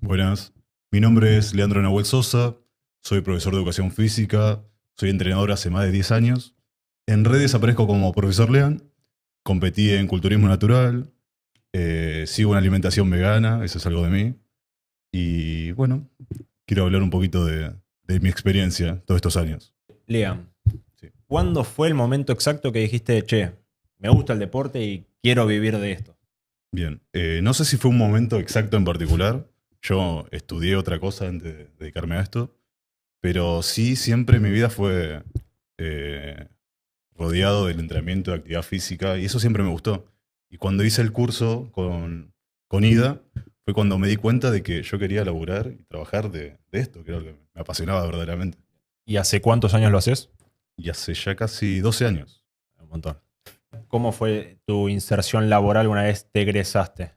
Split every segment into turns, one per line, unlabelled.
Buenas, mi nombre es Leandro Nahuel Sosa, soy profesor de educación física, soy entrenador hace más de 10 años. En redes aparezco como profesor Lean, competí en culturismo natural, sigo una alimentación vegana, eso es algo de mí. Y bueno, quiero hablar un poquito de mi experiencia todos estos años.
Liam,
Sí.
¿cuándo fue el momento exacto que dijiste, che, me gusta el deporte y quiero vivir de esto?
Bien, no sé si fue un momento exacto en particular, yo estudié otra cosa antes de dedicarme a esto, pero sí siempre mi vida fue eh, rodeado del entrenamiento de actividad física y eso siempre me gustó. Y cuando hice el curso con IDA, fue cuando me di cuenta de que yo quería laburar y trabajar de esto, que era lo que me apasionaba verdaderamente.
¿Y hace cuántos años lo haces?
Y hace ya casi 12 años.
Un montón. ¿Cómo fue tu inserción laboral una vez te egresaste?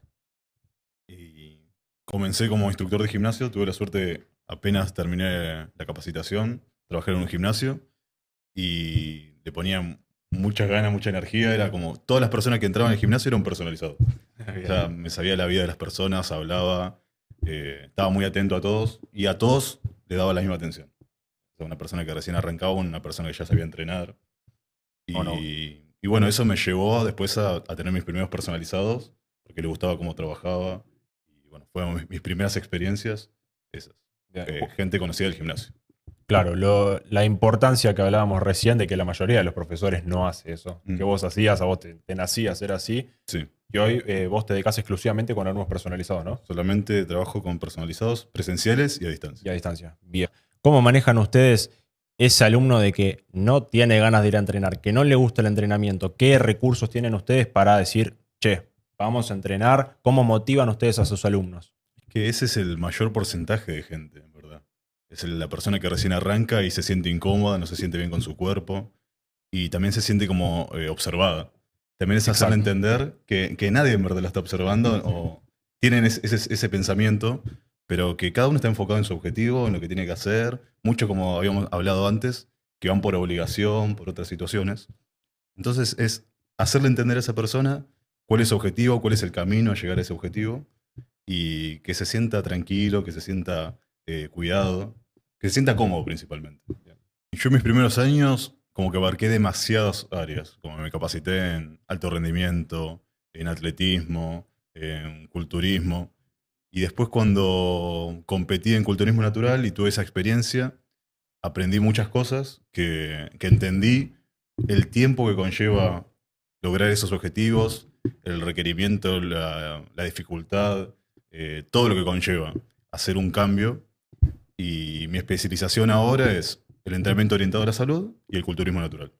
Y comencé como instructor de gimnasio, tuve la suerte, apenas terminé la capacitación, trabajar en un gimnasio y le ponía muchas ganas, mucha energía, era como todas las personas que entraban al gimnasio eran personalizados. O sea, me sabía la vida de las personas, hablaba, estaba muy atento a todos y a todos le daba la misma atención. O sea, una persona que recién arrancaba, una persona que ya sabía entrenar.
¿O no?
Y bueno, eso me llevó después a tener mis primeros personalizados, porque le gustaba cómo trabajaba. Y bueno, fueron mis primeras experiencias esas.
Bien.
Gente conocida del gimnasio.
Claro, la importancia que hablábamos recién de que la mayoría de los profesores no hace eso. Que
Mm,
vos hacías, a vos te nacía hacer así,
sí,
y hoy vos te dedicás exclusivamente con alumnos personalizados, ¿no?
solamente trabajo con personalizados presenciales y a distancia.
Y a distancia. Bien. ¿Cómo manejan ustedes ese alumno de que no tiene ganas de ir a entrenar, que no le gusta el entrenamiento? ¿Qué recursos tienen ustedes para decir, che, vamos a entrenar? ¿Cómo motivan ustedes a sus alumnos?
Que ese es el mayor porcentaje de gente, en verdad. Es la persona que recién arranca y se siente incómoda, no se siente bien con su cuerpo y también se siente como observada. También es hacerle
Exacto.
entender que nadie en verdad la está observando o tienen ese pensamiento, pero que cada uno está enfocado en su objetivo, en lo que tiene que hacer, mucho como habíamos hablado antes, que van por obligación, por otras situaciones. Entonces es hacerle entender a esa persona cuál es su objetivo, cuál es el camino a llegar a ese objetivo y que se sienta tranquilo, que se sienta cuidado, que se sienta cómodo principalmente. Y yo en mis primeros años como que abarqué demasiadas áreas, como me capacité en alto rendimiento, en atletismo, en culturismo, y después cuando competí en culturismo natural y tuve esa experiencia, aprendí muchas cosas que entendí el tiempo que conlleva lograr esos objetivos, el requerimiento, la dificultad, todo lo que conlleva hacer un cambio. Y mi especialización ahora es el entrenamiento orientado a la salud y el culturismo natural.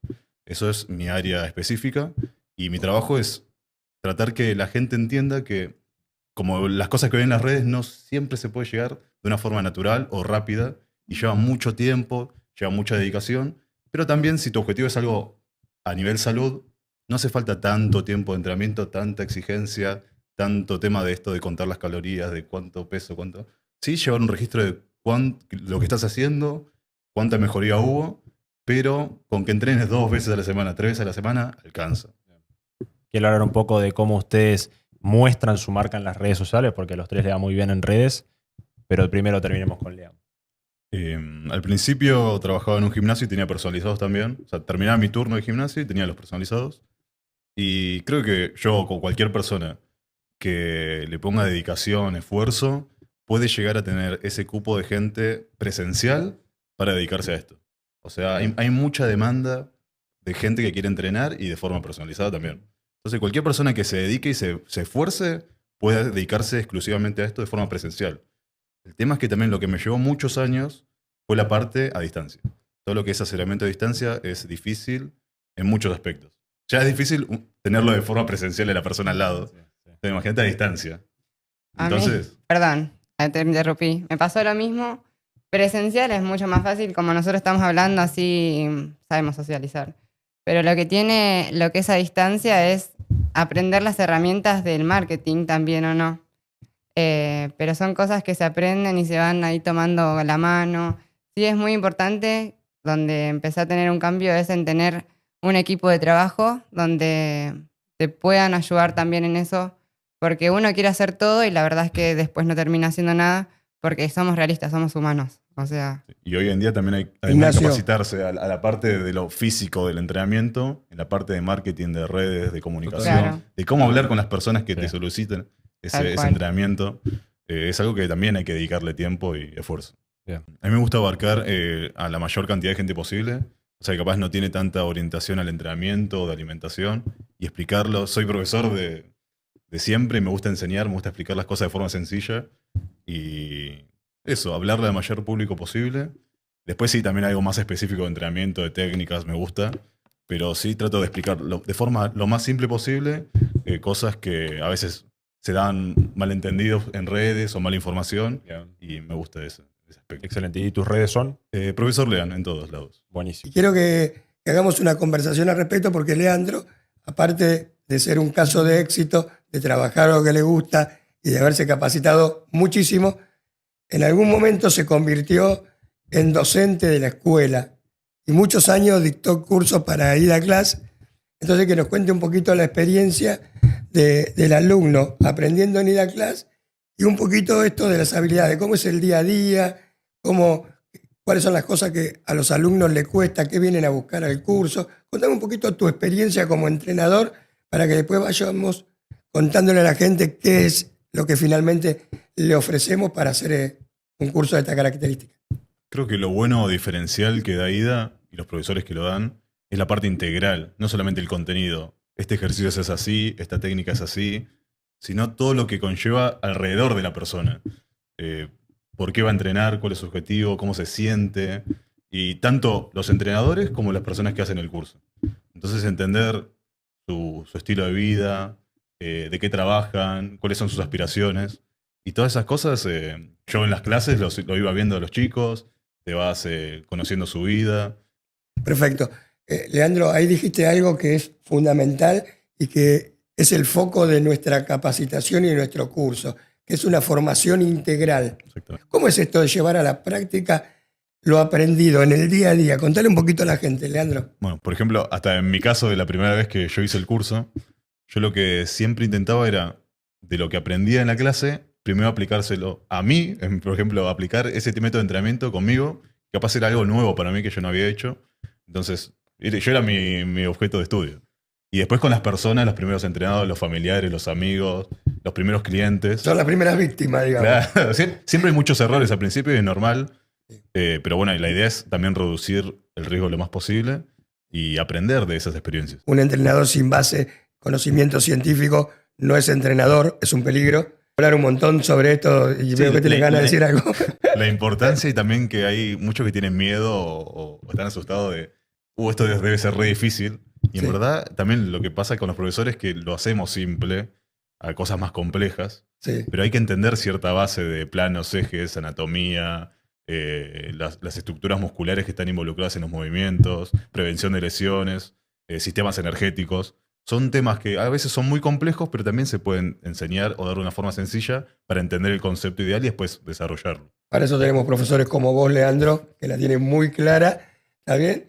Eso es mi área específica y mi trabajo es tratar que la gente entienda que como las cosas que ven en las redes no siempre se puede llegar de una forma natural o rápida y lleva mucho tiempo, lleva mucha dedicación, pero también si tu objetivo es algo a nivel salud, no hace falta tanto tiempo de entrenamiento, tanta exigencia, tanto tema de esto de contar las calorías, de cuánto peso, cuánto. Sí, llevar un registro de lo que estás haciendo, cuánta mejoría hubo, pero con que entrenes 2 veces a la semana, 3 veces a la semana, alcanza.
Quiero hablar un poco de cómo ustedes muestran su marca en las redes sociales, porque a los tres le da muy bien en redes, pero primero terminemos con Liam.
Eh, Al principio trabajaba en un gimnasio y tenía personalizados también. O sea, terminaba mi turno de gimnasio y tenía los personalizados. Y creo que yo, con cualquier persona que le ponga dedicación, esfuerzo, puede llegar a tener ese cupo de gente presencial para dedicarse a esto. O sea, hay mucha demanda de gente que quiere entrenar y de forma personalizada también. Entonces, cualquier persona que se dedique y se esfuerce puede dedicarse exclusivamente a esto de forma presencial. El tema es que también lo que me llevó muchos años fue la parte a distancia. Todo lo que es asesoramiento a distancia es difícil en muchos aspectos. Ya es difícil tenerlo de forma presencial a la persona al lado.
Sí, sí.
Pero imagínate a distancia.
A mí,
Entonces,
perdón, te interrumpí. Me pasó lo mismo. Presencial es mucho más fácil, como nosotros estamos hablando, así sabemos socializar. Pero lo que tiene, lo que es a distancia es aprender las herramientas del marketing también o no. Pero son cosas que se aprenden y se van ahí tomando la mano. Sí, es muy importante, donde empecé a tener un cambio es en tener un equipo de trabajo donde te puedan ayudar también en eso, porque uno quiere hacer todo y la verdad es que después no termina haciendo nada porque somos realistas, somos humanos. O sea,
Y hoy en día también hay además de
Ignacio.
capacitarse a la parte de lo físico del entrenamiento, en la parte de marketing, de redes, de comunicación,
Claro.
de cómo hablar con las personas que
Sí.
te soliciten
Tal
ese
cual.
entrenamiento. Es algo que también hay que dedicarle tiempo y esfuerzo.
Bien.
A mí me gusta abarcar a la mayor cantidad de gente posible. O sea, que capaz no tiene tanta orientación al entrenamiento o de alimentación y explicarlo. Soy profesor de siempre y me gusta enseñar, me gusta explicar las cosas de forma sencilla. Y eso, hablarle al mayor público posible. Después sí, también algo más específico de entrenamiento, de técnicas, me gusta. Pero sí trato de explicarlo de forma lo más simple posible, cosas que a veces se dan malentendidos en redes o mala información.
Bien.
Y me gusta ese aspecto.
Excelente. ¿Y tus redes son?
Profesor Lean en todos lados.
Buenísimo.
Y quiero que hagamos una conversación al respecto porque Leandro, aparte de ser un caso de éxito, de trabajar lo que le gusta y de haberse capacitado muchísimo, en algún momento se convirtió en docente de la escuela y muchos años dictó cursos para ir a clase. Entonces que nos cuente un poquito la experiencia del alumno aprendiendo en ir a clase y un poquito esto de las habilidades, cómo es el día a día, cuáles son las cosas que a los alumnos les cuesta, qué vienen a buscar al curso. Contame un poquito tu experiencia como entrenador para que después vayamos contándole a la gente qué es lo que finalmente le ofrecemos para hacer un curso de esta característica.
Creo que lo bueno o diferencial que da IDA y los profesores que lo dan es la parte integral, no solamente el contenido. Este ejercicio es así, esta técnica es así, sino todo lo que conlleva alrededor de la persona. ¿Por qué va a entrenar? ¿Cuál es su objetivo? ¿Cómo se siente? Y tanto los entrenadores como las personas que hacen el curso. Entonces entender su estilo de vida, de qué trabajan, cuáles son sus aspiraciones. Y todas esas cosas, yo en las clases lo iba viendo a los chicos, te vas conociendo su vida.
Perfecto. Leandro, ahí dijiste algo que es fundamental y que es el foco de nuestra capacitación y de nuestro curso, que es una formación integral.
Exactamente.
¿Cómo es esto de llevar a la práctica lo aprendido en el día a día? Contale un poquito a la gente, Leandro.
Bueno, por ejemplo, hasta en mi caso, de la primera vez que yo hice el curso, yo lo que siempre intentaba era, de lo que aprendía en la clase, primero aplicárselo a mí, por ejemplo, aplicar ese método de entrenamiento conmigo, capaz era algo nuevo para mí que yo no había hecho. Entonces, yo era mi objeto de estudio. Y después con las personas, los primeros entrenados, los familiares, los amigos, los primeros clientes.
Son las primeras víctimas, digamos.
Claro, siempre hay muchos errores al principio y es normal. Pero bueno, la idea es también reducir el riesgo lo más posible y aprender de esas experiencias.
Un entrenador sin base, conocimiento científico, no es entrenador, es un peligro. Hablar un montón sobre esto y veo que tienes ganas de decir algo.
La importancia y también que hay muchos que tienen miedo o están asustados de, esto debe ser re difícil. Y en
Sí.
verdad también lo que pasa con los profesores es que lo hacemos simple a cosas más complejas,
Sí.
pero hay que entender cierta base de planos, ejes, anatomía, las estructuras musculares que están involucradas en los movimientos, prevención de lesiones, sistemas energéticos. Son temas que a veces son muy complejos, pero también se pueden enseñar o dar una forma sencilla para entender el concepto ideal y después desarrollarlo.
Para eso tenemos profesores como vos, Leandro, que la tienen muy clara, ¿está bien?